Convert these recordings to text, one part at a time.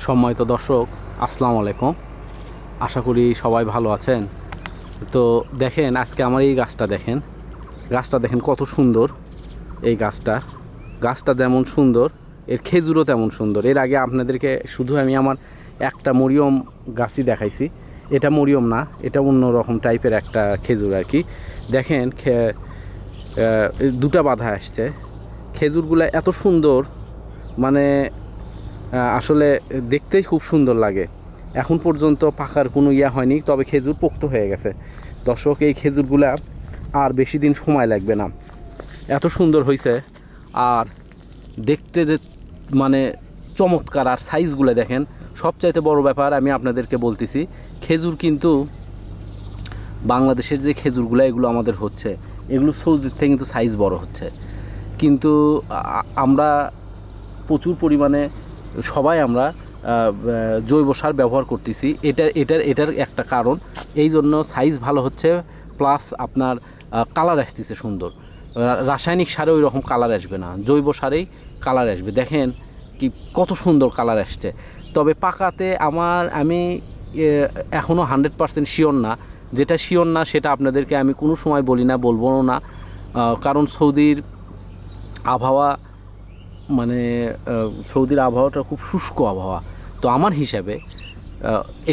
সম্মানিত দর্শক, আসসালামু আলাইকুম। আশা করি সবাই ভালো আছেন। তো দেখেন, আজকে আমার এই গাছটা দেখেন কত সুন্দর। এই গাছটা যেমন সুন্দর, এর খেজুরও তেমন সুন্দর। এর আগে আপনাদেরকে শুধু আমি আমার একটা মরিয়ম গাছই দেখাইছি। এটা মরিয়ম না, এটা অন্য রকম টাইপের একটা খেজুর আর কি। দেখেন দুটা বাঁধা আসছে। খেজুরগুলো এত সুন্দর, মানে আসলে দেখতেই খুব সুন্দর লাগে। এখন পর্যন্ত পাকার কোনো হয়নি, তবে খেজুর পোক্ত হয়ে গেছে। দর্শক, এই খেজুরগুলা আর বেশি দিন সময় লাগবে না, এত সুন্দর হয়েছে। আর দেখতে যে মানে চমৎকার, আর সাইজগুলো দেখেন। সবচাইতে বড় ব্যাপার আমি আপনাদেরকে বলতেছি, খেজুর কিন্তু বাংলাদেশের যে খেজুরগুলো এগুলো আমাদের হচ্ছে, এগুলো সৌদির থেকে কিন্তু সাইজ বড় হচ্ছে। কিন্তু আমরা প্রচুর পরিমাণে সবাই আমরা জৈব সার ব্যবহার করতেছি। এটার একটা কারণ, এই জন্য সাইজ ভালো হচ্ছে, প্লাস আপনার কালার আসতেছে সুন্দর। রাসায়নিক সারে ওই রকম কালার আসবে না, জৈব সারেই কালার আসবে। দেখেন কি কত সুন্দর কালার আসছে। তবে পাকাতে আমি এখনও 100% শিওর না। যেটা শিওর না সেটা আপনাদেরকে আমি কোনো সময় বলি না, বলবো না। কারণ সৌদির আবহাওয়া, মানে সৌদির আবহাওয়াটা খুব শুষ্ক আবহাওয়া। তো আমার হিসাবে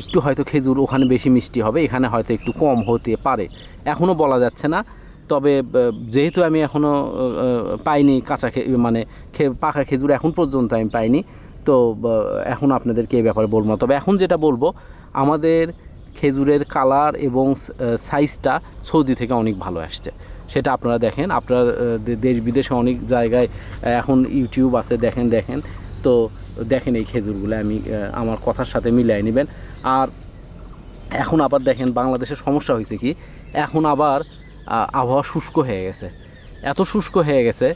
একটু হয়তো খেজুর ওখানে বেশি মিষ্টি হবে, এখানে হয়তো একটু কম হতে পারে, এখনও বলা যাচ্ছে না। তবে যেহেতু আমি এখনও পাইনি কাঁচা মানে পাকা খেজুর এখন পর্যন্ত আমি পাইনি, তো এখন আপনাদেরকে এই ব্যাপারে বলবো না। তবে এখন যেটা বলবো, আমাদের খেজুরের কালার এবং সাইজটা সৌদি থেকে অনেক ভালো আসছে। সেটা আপনারা দেখেন, আপনারা দেশ বিদেশে অনেক জায়গায় এখন ইউটিউব আছে, দেখেন। তো দেখেন এই খেজুরগুলো আমি আমার কথার সাথে মিলিয়ে নেবেন। আর এখন আবার দেখেন বাংলাদেশের সমস্যা হয়েছে কি, এখন আবার আবহাওয়া শুষ্ক হয়ে গেছে, এত শুষ্ক হয়ে গেছে।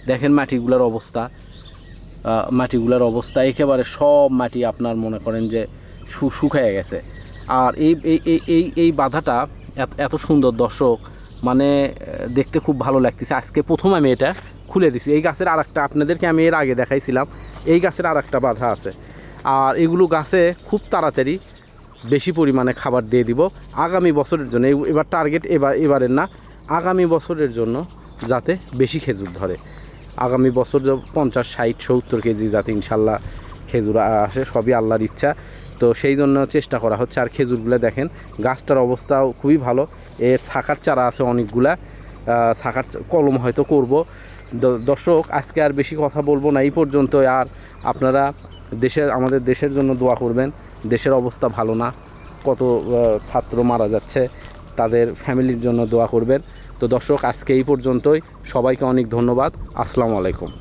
দেখেন মাটিগুলোর অবস্থা একেবারে, সব মাটি আপনার মনে করেন যে শুকায় গেছে। আর এই বাধাটা এত সুন্দর দর্শক, মানে দেখতে খুব ভালো লাগতেছে। আজকে প্রথম আমি এটা খুলে দিছি। এই গাছের আরেকটা আপনাদেরকে আমি এর আগে দেখাইছিলাম, এই গাছের আরেকটা বাধা আছে। আর এগুলো গাছে খুব তাড়াতাড়ি বেশি পরিমাণে খাবার দিয়ে দিব আগামী বছরের জন্য। এবার টার্গেট এবারের না, আগামী বছরের জন্য যাতে বেশি খেজুর ধরে। আগামী বছর 50, 60, 70 কেজি যাতে ইনশাল্লাহ খেজুর আসে, সবই আল্লাহর ইচ্ছা। তো সেই জন্য চেষ্টা করা হচ্ছে। আর খেজুরগুলো দেখেন, গাছটার অবস্থাও খুবই ভালো। এর শাখার চারা আছে অনেকগুলা, শাখার কলম হয়তো করব। দর্শক, আজকে আর বেশি কথা বলবো না, এই পর্যন্ত। আর আপনারা আমাদের দেশের জন্য দোয়া করবেন। দেশের অবস্থা ভালো না, কত ছাত্র মারা যাচ্ছে, তাদের ফ্যামিলির জন্য দোয়া করবেন। তো দর্শক, আজকে এই পর্যন্তই। সবাইকে অনেক ধন্যবাদ। আসসালামু আলাইকুম।